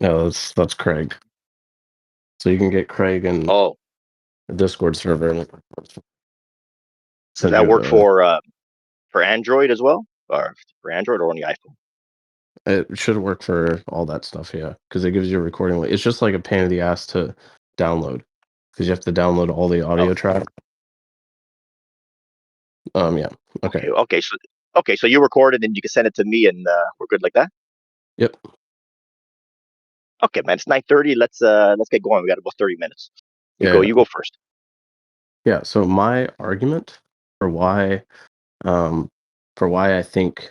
No, that's Craig. So you can get Craig in Oh, a Discord server and does send that you work the. for Android as well, or for Android or only iPhone? It should work for all that stuff, yeah, because it gives you a recording link. It's just like a pain in the ass to download because you have to download all the audio Okay, track. Yeah. Okay. okay, so you record it and you can send it to me, and we're good like that. Yep. Okay, man, it's 9:30. Let's get going. We got about 30 minutes. You Yeah. go. Yeah. You go first. Yeah. So my argument for why, um, I think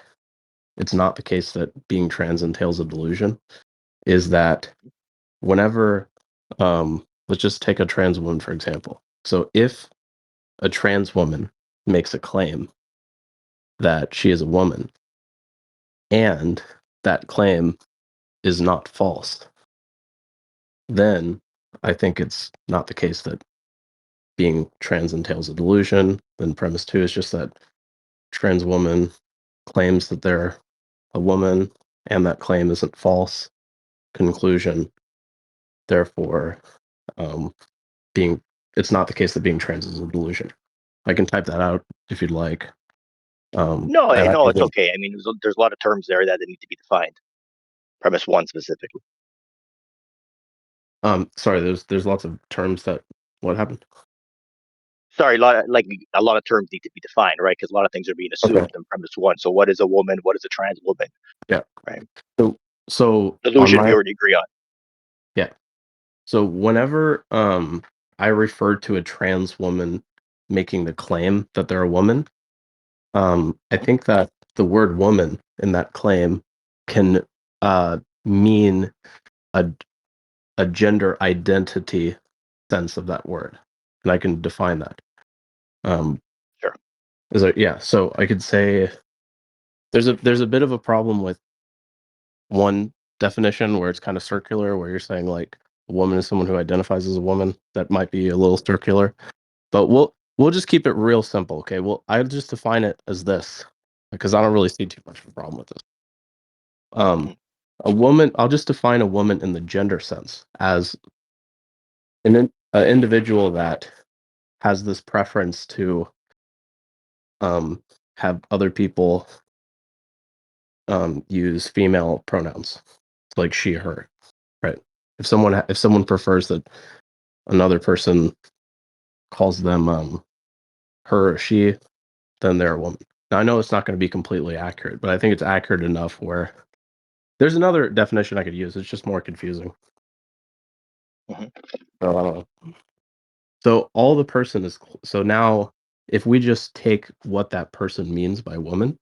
it's not the case that being trans entails a delusion is that whenever, let's just take a trans woman for example. So if a trans woman makes a claim that she is a woman and that claim is not false, then I think it's not the case that being trans entails a delusion. Then premise two is just that trans woman claims that they're a woman and that claim isn't false. Conclusion, therefore, um, being it's not the case that being trans is a delusion. I can type that out if you'd like. No, And I no, can it's give, okay. I mean, there's a lot of terms there that need to be defined. Premise one specifically. sorry, there's lots of terms that what happened? Sorry, a lot of terms need to be defined, right? Because a lot of things are being Okay. assumed in premise one. So, what is a woman? What is a trans woman? Yeah. Right? So on Delusion, we my already agree on. yeah. So whenever I refer to a trans woman making the claim that they're a woman, I think that the word woman in that claim can mean a gender identity sense of that word. And I can define that. Um Sure. yeah, so I could say there's a bit of a problem with one definition where it's kind of circular, where you're saying like a woman is someone who identifies as a woman. That might be a little circular, but we'll just keep it real simple. Okay, well I'll just define it as this because I don't really see too much of a problem with this. Um, Mhm. a woman. I'll just define a woman in the gender sense as an individual that has this preference to have other people use female pronouns like she, her. Right. If someone prefers that another person calls them her or she, then they're a woman. Now I know it's not going to be completely accurate, but I think it's accurate enough where there's another definition I could use. It's just more confusing. Mhm. So I don't know. So all the person is so now if we just take what that person means by woman,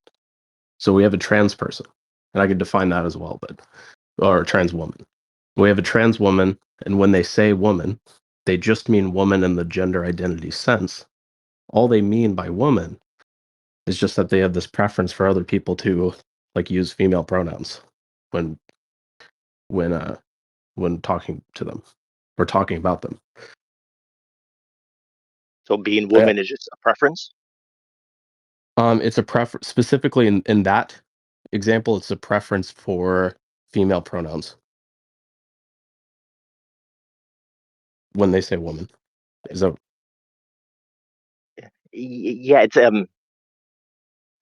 so we have a trans person, and I could define that as well, but or a trans woman. We have a trans woman, and when they say woman, they just mean woman in the gender identity sense. All they mean by woman is just that they have this preference for other people to like use female pronouns when when uh when talking to them or talking about them. So, being Yeah. woman is just a preference. It's a preference specifically in that example. It's a preference for female pronouns when they say woman. Is that Yeah, it's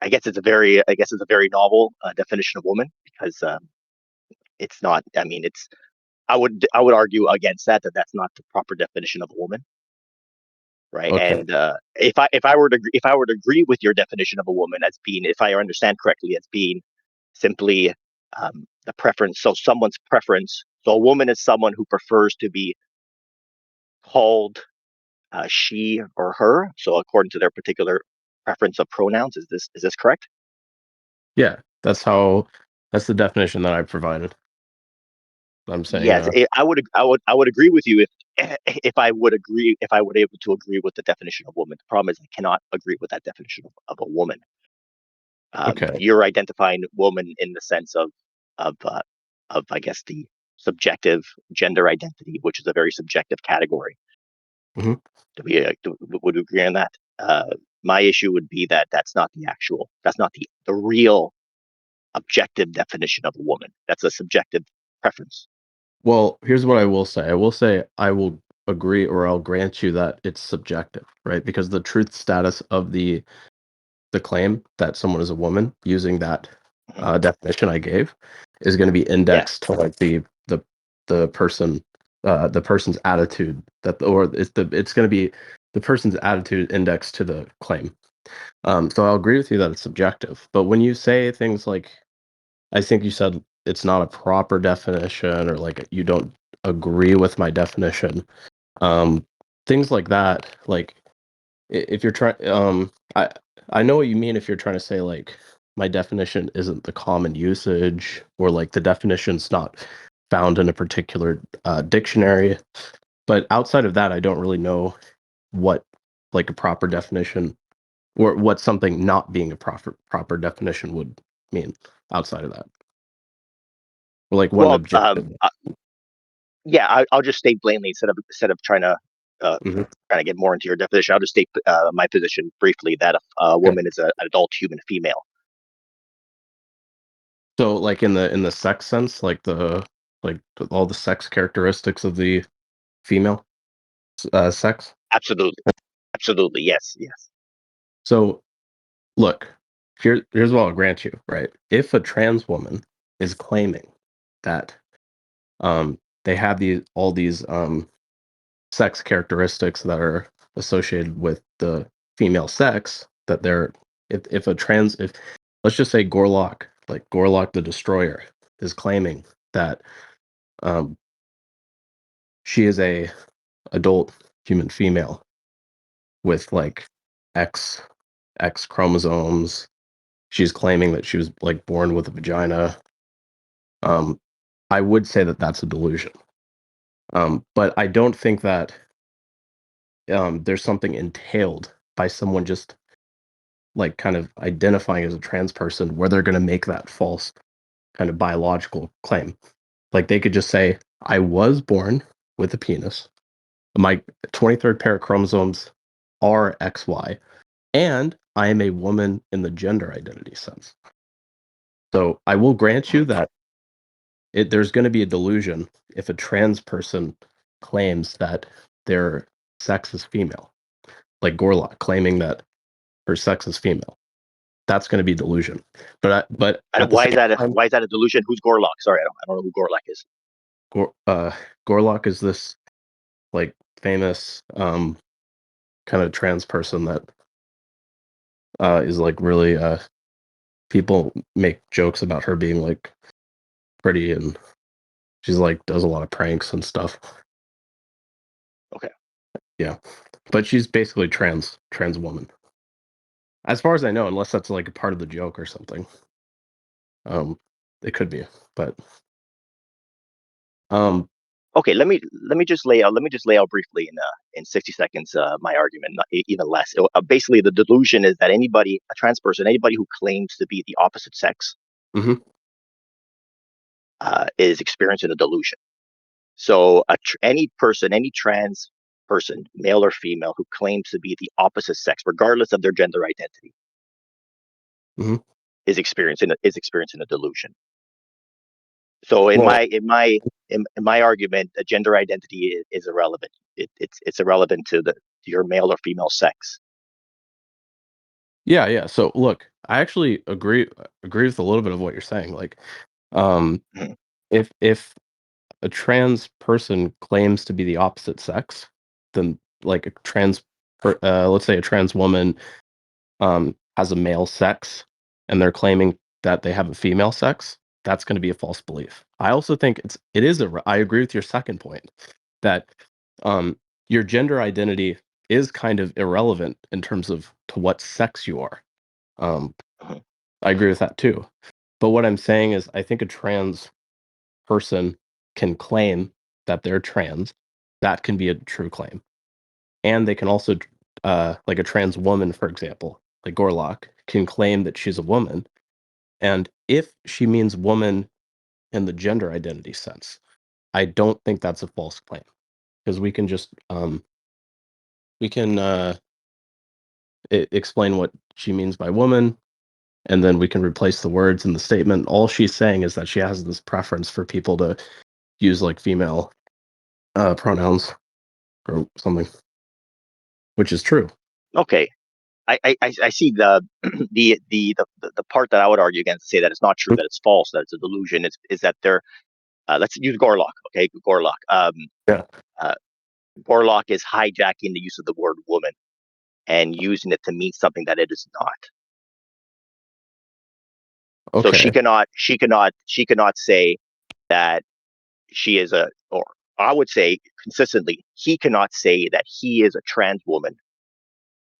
I guess it's a very novel definition of woman because it's not. I mean, it's. I would argue against that that's not the proper definition of a woman, right? okay? And if I were to agree with your definition of a woman as being, if I understand correctly, as being simply the preference. So someone's preference. So a woman is someone who prefers to be called she or her. So according to their particular preference of pronouns, is this correct? Yeah, that's the definition that I provided. I'm saying, Yes, I would agree with you if I would able to agree with the definition of woman. The problem is I cannot agree with that definition of a woman. okay, You're identifying woman in the sense of I guess the subjective gender identity, which is a very subjective category. hmm Would we agree on that? My issue would be that that's not the real objective definition of a woman. That's a subjective preference. Well, here's what I will say. I will say I will agree or I'll grant you that it's subjective, right? Because the truth status of the claim that someone is a woman using that Mhm. definition I gave is going to be Yeah. indexed to like the the person the person's attitude that or it's going to be the person's attitude indexed to the claim. So I'll agree with you that it's subjective. But when you say things like I think you said it's not a proper definition or like you don't agree with my definition. Um, things like that, like if you're trying I know what you mean if you're trying to say like my definition isn't the common usage or like the definition's not found in a particular dictionary. But outside of that, I don't really know what like a proper definition or what something not being a proper definition would mean outside of that. Or like what an Well, objective. yeah, I'll just state plainly instead of uh, Mhm. trying to get more into your definition. I'll just state my position briefly that a Okay. woman is an adult human female. So like in the sex sense, like all the sex characteristics of the female sex. Absolutely, absolutely, yes, yes. So look, here's what I'll grant you, right? If a trans woman is claiming that they have these sex characteristics that are associated with the female sex, that they're if a trans if let's just say Gorlock, like Gorlock the Destroyer, is claiming that um she is a adult human female with like X X chromosomes. She's claiming that she was like born with a vagina. Um, I would say that that's a delusion. But I don't think that there's something entailed by someone just like kind of identifying as a trans person where they're going to make that false kind of biological claim. Like they could just say, I was born with a penis. My 23rd pair of chromosomes are XY, and I am a woman in the gender identity sense. So I will grant you Mhm. that there's going to be a delusion if a trans person claims that their sex is female, like Gorlock claiming that her sex is female. That's going to be delusion. But And at the same time, why is that a delusion? Who's Gorlock? Sorry, I don't know who Gorlock is. Gor- uh, Gorlock is this like famous kind of trans person that is like really people make jokes about her being like pretty and she's like does a lot of pranks and stuff. Okay, Yeah. But she's basically trans woman. As far as I know, unless that's like a part of the joke or something. Um it could be. But um okay. Let me just lay out briefly in 60 seconds my argument, not even less. Basically, the delusion is that a trans person, anybody who claims to be the opposite sex, mhm. is experiencing a delusion. So any person, any trans person, male or female, who claims to be the opposite sex, regardless of their gender identity, Mhm. is experiencing a delusion. So Well, in my argument, a gender identity is irrelevant. It's irrelevant to your male or female sex. yeah, yeah. So look, I actually agree with a little bit of what you're saying. Like um Mhm, if a trans person claims to be the opposite sex, then like a let's say a trans woman has a male sex and they're claiming that they have a female sex, that's going to be a false belief. I also think I agree with your second point that um your gender identity is kind of irrelevant in terms of to what sex you are. Um mhm. I agree with that too. But what I'm saying is I think a trans person can claim that they're trans. That can be a true claim. And they can also, like a trans woman, for example, like Gorlock, can claim that she's a woman. And if she means woman in the gender identity sense, I don't think that's a false claim because we can explain what she means by woman, and then we can replace the words in the statement. All she's saying is that she has this preference for people to use like female pronouns or something, which is true. Okay, I see the the part that I would argue against, say that it's not true, that it's false, that it's a delusion, is that they're let's use Gorlock. Okay, Gorlock. Yeah. Uh, Gorlock is hijacking the use of the word woman and using it to mean something that it is not. So Okay. she cannot say that she is a, or I would say consistently, he cannot say that he is a trans woman,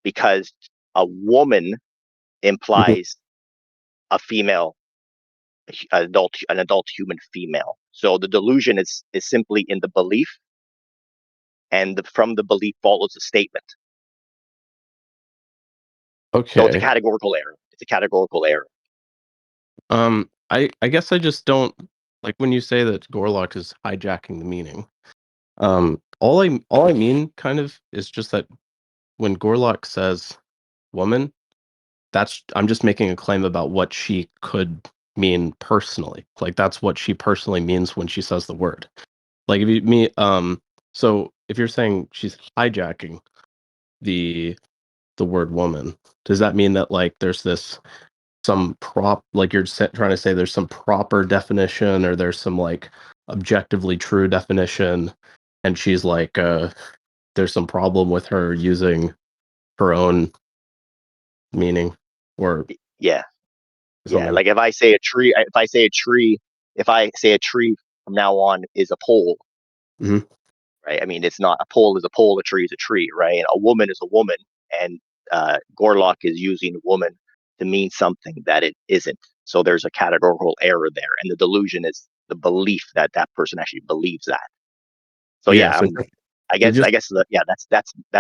because a woman Mhm. implies a female, an adult human female. So the delusion is simply in the belief, and from the belief follows a statement. So it's a Okay. categorical error. It's a categorical error. I guess I just don't like when you say that Gorlock is hijacking the meaning. All I mean kind of is just that when Gorlock says woman, that's I'm just making a claim about what she could mean personally. Like that's what she personally means when she says the word. Like if you me so if you're saying she's hijacking the the word woman, does that mean that like there's this some like you're trying to say there's some proper definition or there's some like objectively true definition and she's like there's some problem with her using her own meaning or Yeah, yeah. something. Like if I say a tree from now on is a pole, Mhm. right? I mean, it's not, a pole is a pole, a tree is a tree, right? And a woman is a woman, and Gorlock is using woman to mean something that it isn't. So there's a categorical error there, and the delusion is the belief that that person actually believes that. So Yeah, yeah, so so I just guess yeah, that's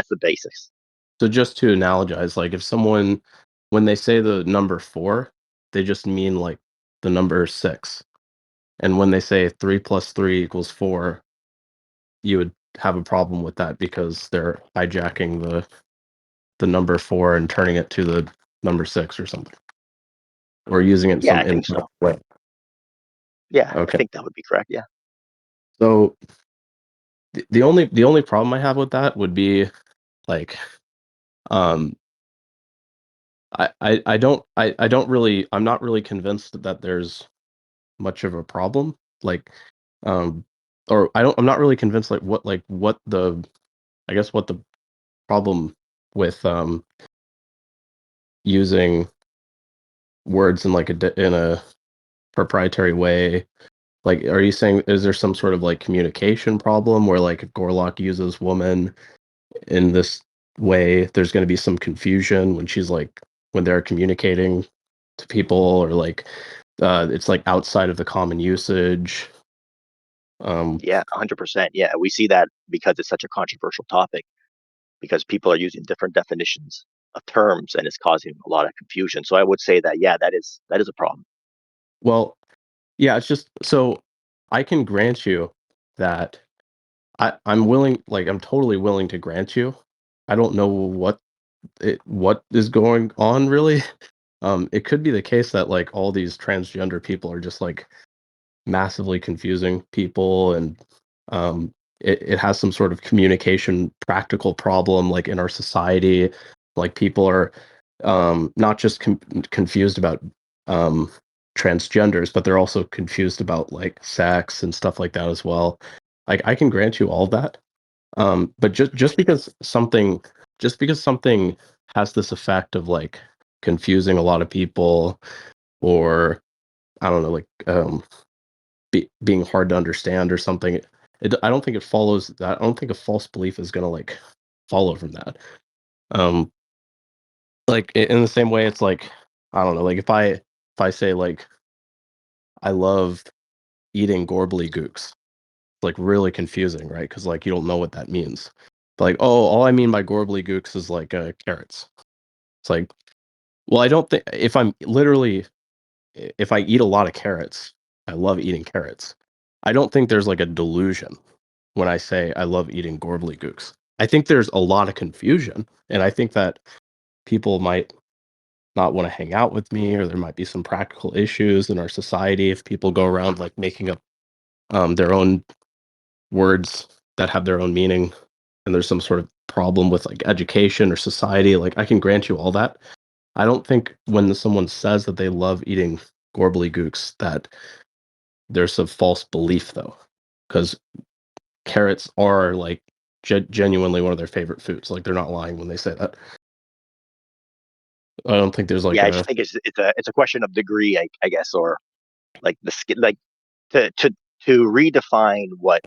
the basics. so just to analogize, like if someone when they say the number 4, they just mean like the number 6. And when they say 3 plus 3 equals 4, you would have a problem with that because they're hijacking the number 4 and turning it to the number 6 or something, or using it in Yeah, some I think incorrect so. way. Yeah, I Okay. think that would be correct. Yeah. So the only problem I have with that would be like um I don't really I'm not really convinced that there's much of a problem. Like um or I'm not really convinced what the I guess what the problem with using words in like in a proprietary way. Like, are you saying is there some sort of like communication problem where like if Gorlock uses woman in this way, there's going to be some confusion when she's like when they're communicating to people or like it's like outside of the common usage. Um, Yeah, 100%. Yeah, we see that because it's such a controversial topic, because people are using different definitions of terms, and it's causing a lot of confusion. So I would say that, yeah, that is a problem. well, yeah, it's just so I can grant you that I'm willing, like I'm totally willing to grant you. I don't know what is going on really. It could be the case that like all these transgender people are just like massively confusing people and it has some sort of communication practical problem like in our society. Like people are not just confused about um, transgenders, but they're also confused about like sex and stuff like that as well. Like I can grant you all that. But just because something has this effect of like confusing a lot of people or I don't know, like being hard to understand or something. I don't think it follows that. I don't think a false belief is gonna like follow from that. Um, like in the same way, it's like I don't know, like if I say like I love eating gorbly gooks, like really confusing, right? Because like you don't know what that means. But like, oh, all I mean by gorbly gooks is like carrots. It's like, well, I don't think if I'm literally if I eat a lot of carrots, I love eating carrots. I don't think there's like a delusion when I say I love eating gorbledygooks. I think there's a lot of confusion, and I think that people might not want to hang out with me, or there might be some practical issues in our society if people go around like making up their own words that have their own meaning, and there's some sort of problem with like education or society. Like I can grant you all that. I don't think when someone says that they love eating gooks that there's a false belief though, because carrots are like genuinely one of their favorite foods. Like they're not lying when they say that. I don't think there's like Yeah, I a just think it's a question of degree, I guess, or like the skill, like to to to redefine what,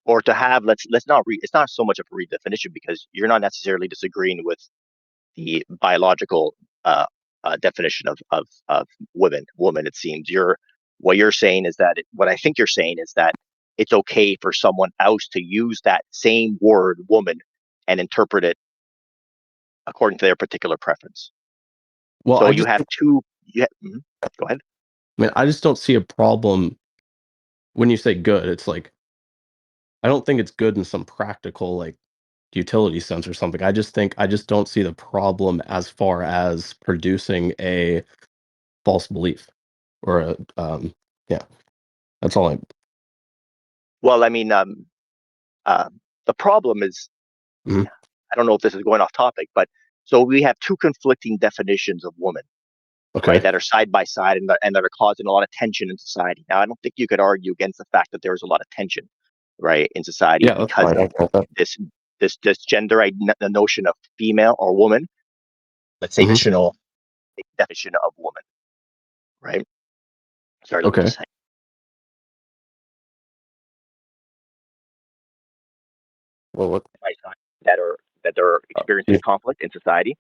or to have, let's not it's not so much of a redefinition, because you're not necessarily disagreeing with the biological definition of woman. It seems what you're saying is that what I think you're saying is that it's okay for someone else to use that same word woman and interpret it according to their particular preference. well, So you have two. Go ahead. I mean, I just don't see a problem when you say good. It's like I don't think it's good in some practical like utility sense or something. I just don't see the problem as far as producing a false belief or a yeah. That's all I. Well, I mean, uh, the problem is, Mhm. I don't know if this is going off topic, but so we have two conflicting definitions of woman, right? Okay. That are side by side, and that are causing a lot of tension in society. Now, I don't think you could argue against the fact that there is a lot of tension, right, in society Yeah, that's because fine. of this this the notion of female or woman. Let's say Mhm. traditional definition of woman, right? Sorry, let me Okay. just say. Well, what That are experiencing yeah, conflict in society.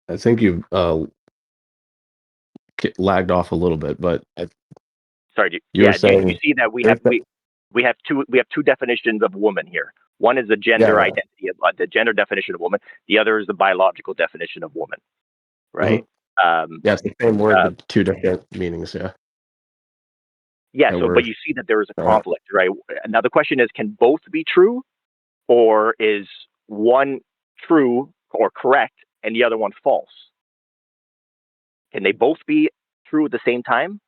I think you lagged off a little bit, but Sorry, you were yeah. Do you saying see that we have there's the we have two definitions of woman here? One is the yeah, gender yeah. identity of the gender definition of woman. The other is the biological definition of woman, Mhm. right? Um, Yeah, it's the same word uh, but two different meanings, yeah. yeah. That So, but word. you see that there is a Uh, conflict, right? Now the question is, can both be true, or is one true or correct and the other one false? Can they both be true at the same time,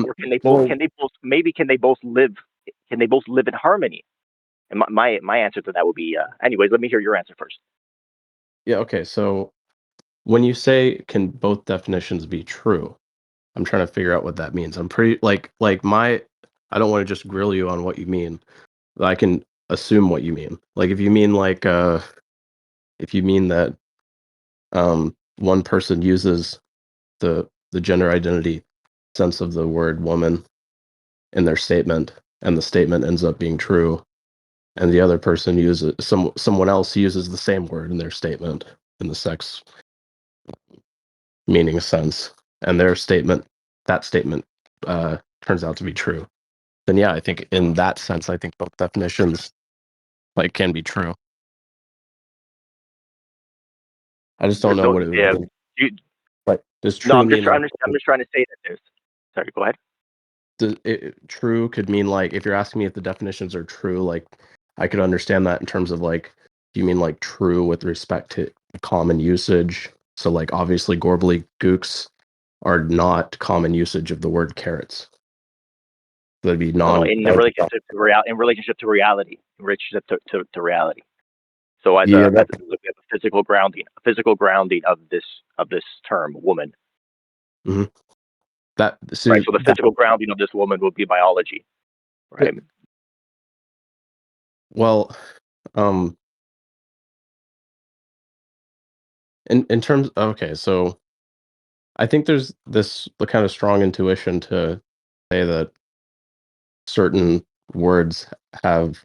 or well, can they both live? Can they both live in harmony? And my answer to that would be, anyways, let me hear your answer first. yeah, okay. So when you say can both definitions be true, I'm trying to figure out what that means. I'm pretty like my I don't want to just grill you on what you mean. But I can assume what you mean. Like if you mean like if you mean that one person uses the gender identity sense of the word woman in their statement and the statement ends up being true and the other person uses someone else uses the same word in their statement in the sex meaning sense and their statement that statement turns out to be true, then yeah, I think in that sense I think both definitions like can be true. I just don't There's know no, what it would mean. you, Like does no. true mean like I'm just trying to say that there's. Sorry, go ahead. true could mean like if you're asking me if the definitions are true, like I could understand that in terms of like, do you mean like true with respect to common usage? So like obviously gooks are not common usage of the word carrots. That'd be No, non that would be non- in relationship to reality, in relationship to reality. So yeah that we have a physical grounding of this term, woman, mhm. That right? see So the that physical grounding of this woman would be biology, uh, right? well um in terms okay, so I think there's this the kind of strong intuition to say that certain words have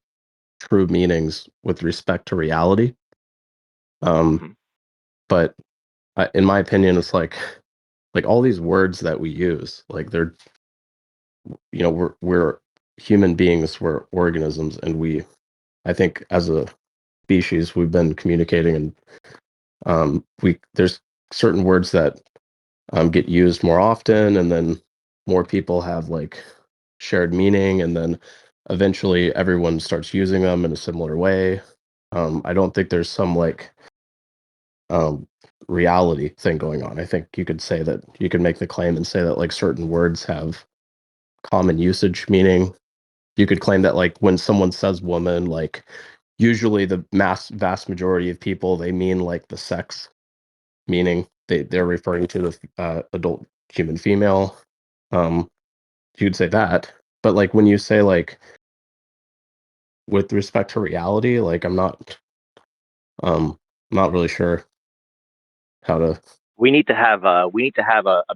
true meanings with respect to reality. Um, Hmm. but in my opinion, it's like all these words that we use, like they're we're human beings, we're organisms, and we I think as a species we've been communicating, and we there's certain words that get used more often, and then more people have like shared meaning, and then eventually everyone starts using them in a similar way. I don't think there's some like reality thing going on. I think you could say that you could make the claim and say that like certain words have common usage meaning. You could claim that like when someone says woman, like usually the vast majority of people they mean like the sex meaning they're referring to the adult human female. Um, you could say that, but like when you say like with respect to reality, like um not really sure how to. We need to have a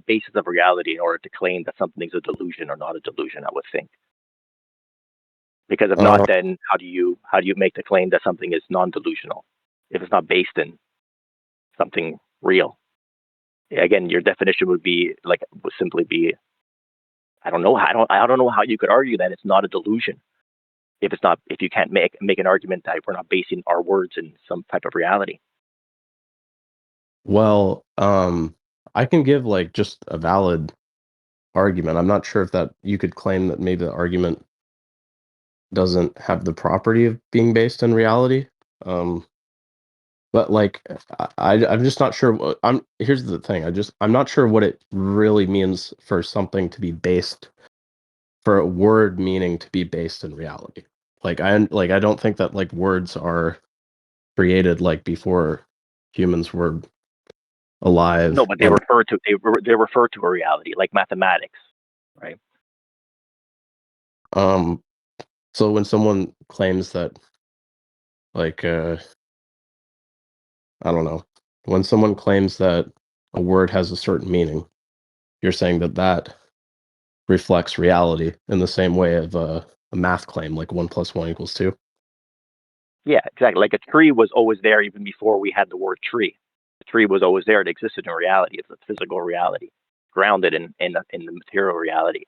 basis of reality in order to claim that something's a delusion or not a delusion. I would think, because if not, Uh, then how do you make the claim that something is non-delusional if it's not based in something real? Again, your definition would simply be, I don't know. I don't know how you could argue that it's not a delusion if you can't make an argument that we're not basing our words in some type of reality. well, I can give like just a valid argument. I'm not sure if that you could claim that maybe the argument doesn't have the property of being based in reality. Um, but like I'm just not sure. I'm here's the thing. I'm not sure what it really means for something to be based for a word meaning to be based in reality. I don't think that like words are created like before humans were No, alive but they and refer to they refer to a reality like mathematics, right? um so when someone claims that like I don't know, when someone claims that a word has a certain meaning, you're saying that that reflects reality in the same way of a math claim like 1 + 1 = 2. Yeah, exactly. Like a tree was always there even before we had the word tree. The tree was always there. It existed in reality. It's a physical reality, grounded in the material reality,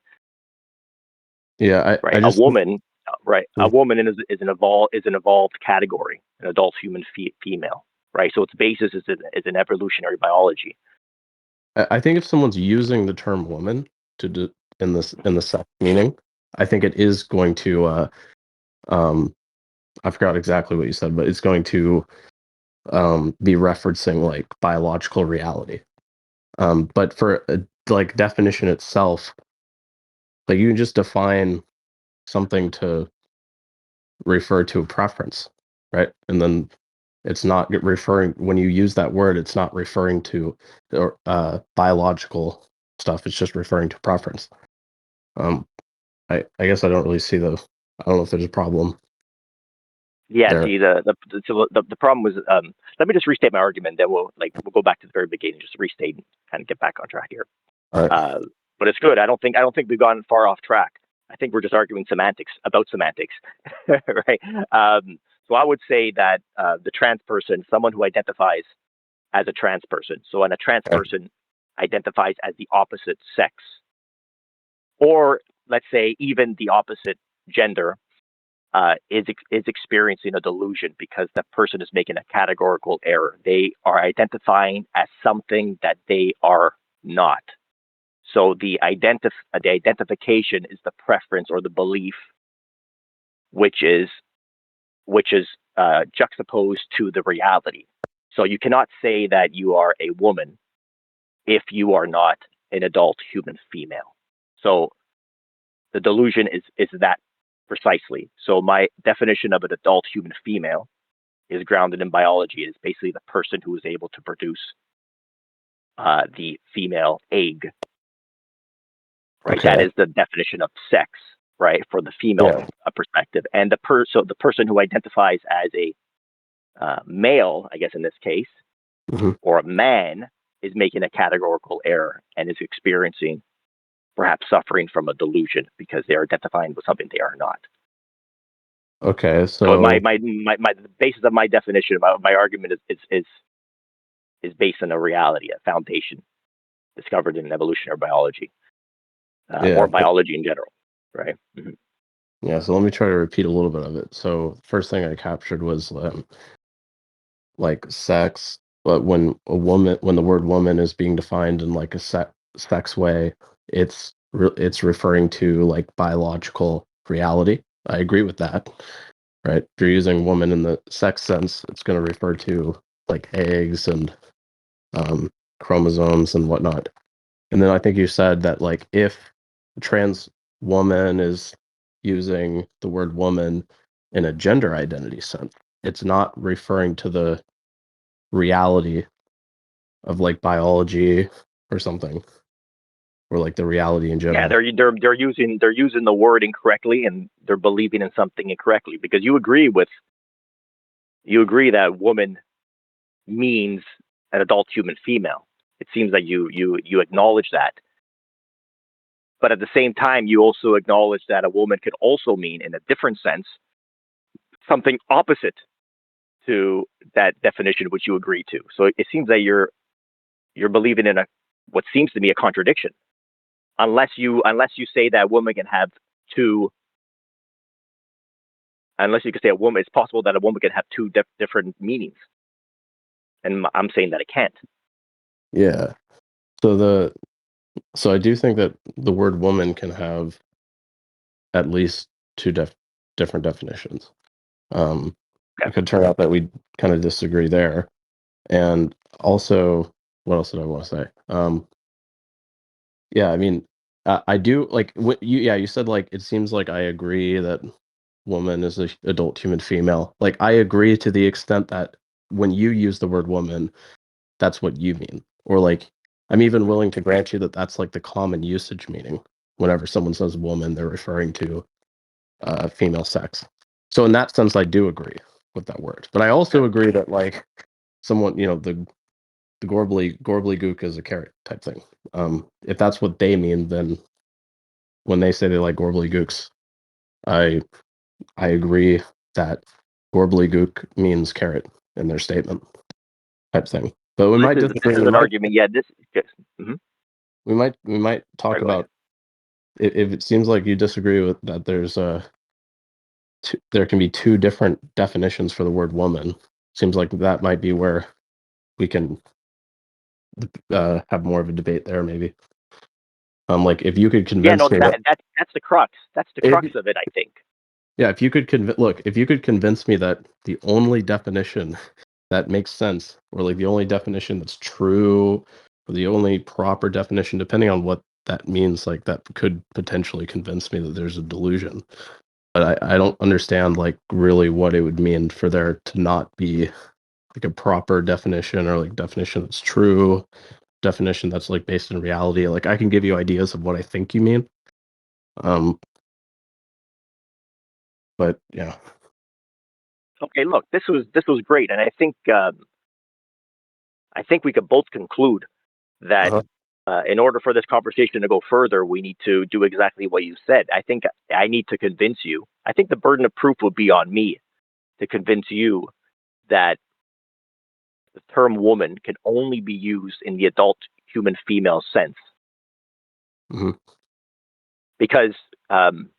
Yeah, right? I A just woman, right? A mm, woman is an evolved category, an adult human female, right? So its basis is in evolutionary biology. I think if someone's using the term woman to do in the sex meaning, I think it is going to um I forgot exactly what you said, but it's going to be referencing like biological reality. But for a like definition itself, like you can just define something to refer to a preference, right? And then it's not referring when you use that word, it's not referring to biological stuff. It's just referring to preference. Um, I guess I don't really see the. I don't know if there's a problem Yeah. there. See, the problem was. Let me just restate my argument. Then we'll go back to the very beginning, just restate and kind of get back on track here. All right. Uh, but it's good. I don't think we've gone far off track. I think we're just arguing semantics about semantics, right? So I would say that the trans person, someone who identifies as a trans person, so when a trans Okay. person identifies as the opposite sex, or let's say even the opposite gender, is experiencing a delusion because that person is making a categorical error. They are identifying as something that they are not. So the identification is the preference or the belief, which is juxtaposed to the reality. So you cannot say that you are a woman if you are not an adult human female. So the delusion is that precisely. So my definition of an adult human female is grounded in biology. It is basically the person who is able to produce the female egg, right? That Okay. is the definition of sex, right, for the female Yeah. perspective. And so the person who identifies as a male, I guess in this case, Hmm. or a man, is making a categorical error and is experiencing perhaps suffering from a delusion because they are identifying with something they are not. Okay. So my So my my, my the basis of my definition, of my argument is based on a reality, a foundation discovered in evolutionary biology, yeah. or biology in general, right? Mm-hmm. Yeah. So let me try to repeat a little bit of it. So first thing I captured was like sex, but when the word woman is being defined in like a sex way, it's referring to like biological reality. I agree with that, right? If you're using woman in the sex sense, it's going to refer to like eggs and um, chromosomes and whatnot. And then I think you said that like if a trans woman is using the word woman in a gender identity sense, it's not referring to the reality of like biology or something, or like the reality in Yeah, general. they're using the word incorrectly, and they're believing in something incorrectly, because you agree that woman means an adult human female. It seems that you acknowledge that, but at the same time, you also acknowledge that a woman could also mean, in a different sense, something opposite to that definition which you agree to. So it seems that you're believing in a what seems to be a contradiction, unless you say that a woman can have two. Unless you can say a woman, it's possible that a woman can have two different meanings, and I'm saying that it can't. Yeah. So the so I do think that the word woman can have at least two different definitions. Okay. It could turn out that we kind of disagree there. And also, what else did I want to say? Yeah, I mean, I do like what you. Yeah, you said like it seems like I agree that woman is a adult human female. Like I agree to the extent that when you use the word woman, that's what you mean. Or like I'm even willing to grant you that that's like the common usage meaning. Whenever someone says woman, they're referring to female sex. So in that sense, I do agree with that word. But I Okay. also agree that like someone, the gorbly gook is a carrot type thing. If that's what they mean, then when they say they like gorbly gooks, I I agree that gorbly gook means carrot in their statement type thing. But we Well, might this disagree. is an argument. Yeah, this. Yes. Mm-hmm. We might Sorry, talk go ahead. about if it seems like you disagree with that. There can be two different definitions for the word woman. Seems like that might be where we can have more of a debate there, maybe. Like if you could Yeah, convince no, me that that's the crux. That's the if crux of it, I think. yeah, if you could convince me that the only definition that makes sense, or like the only definition that's true, or the only proper definition, depending on what that means, like that could potentially convince me that there's a delusion. But I don't understand like really what it would mean for there to not be like a proper definition or like definition that's true, definition that's like based in reality. Like I can give you ideas of what I think you mean. Um, but yeah. Okay, look, this was great, and I think we could both conclude that Uh-huh. in order for this conversation to go further, we need to do exactly what you said. I think I need to convince you. I think the burden of proof would be on me to convince you that the term woman can only be used in the adult human female sense, Hmm. because um,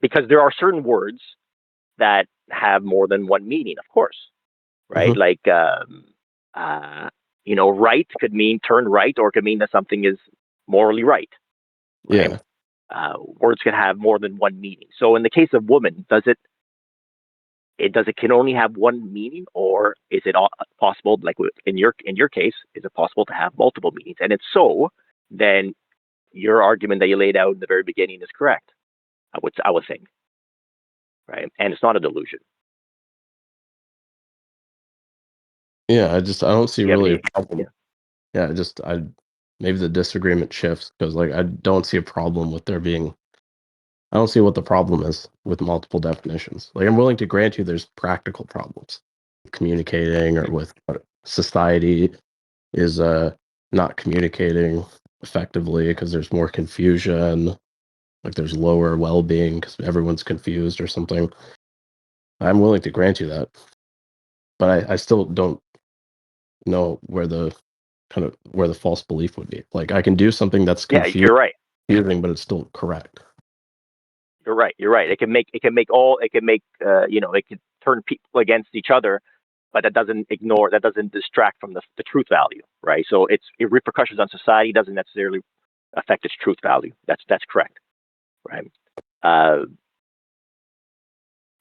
because there are certain words that have more than one meaning, of course, right? Hmm. Like uh, right could mean turn right, or it could mean that something is morally right, right? Yeah. Words can have more than one meaning. So in the case of woman, does it can only have one meaning, or is it possible, like in your case, is it possible to have multiple meanings? And if so, then your argument that you laid out in the very beginning is correct. I would think, right? And it's not a delusion. Yeah. I don't see Do you have really a any? problem. Yeah. Yeah. I maybe the disagreement shifts because like I don't see a problem with there being. I don't see what the problem is with multiple definitions. Like I'm willing to grant you there's practical problems with communicating or with society is not communicating effectively because there's more confusion, like there's lower well-being because everyone's confused or something. I'm willing to grant you that, but I still don't know where the false belief would be. Like I can do something that's Yeah, you're right. confusing, but it's still correct. You're right. You're right. It can turn people against each other, but that doesn't distract from the truth value, right? So it repercussions on society doesn't necessarily affect its truth value. That's correct, right? Uh,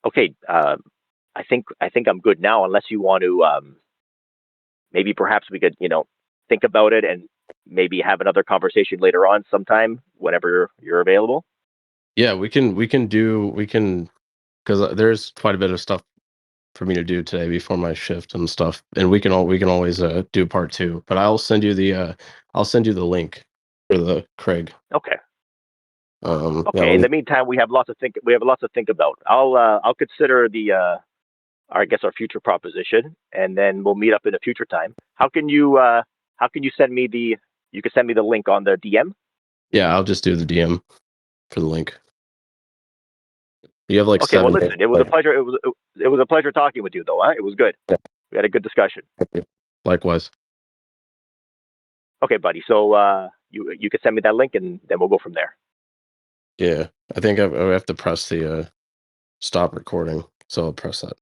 okay. I think I'm good now, unless you want to maybe perhaps we could, think about it and maybe have another conversation later on sometime whenever you're available. Yeah, we can because there's quite a bit of stuff for me to do today before my shift and stuff, and we can always do part two. But I'll send you the link for the Craig. Okay. Yeah, Okay. In the meantime, we have lots to think about. I'll consider I guess our future proposition, and then we'll meet up in a future time. How can you send me the you can send me the link on the DM? yeah, I'll just do the DM for the link. You have like Okay, well 7 days. listen, it was a pleasure. It was a pleasure talking with you though, huh? It was good. We had a good discussion. Likewise. Okay, buddy. So you can send me that link and then we'll go from there. Yeah, I think I have to press the stop recording, so I'll press that.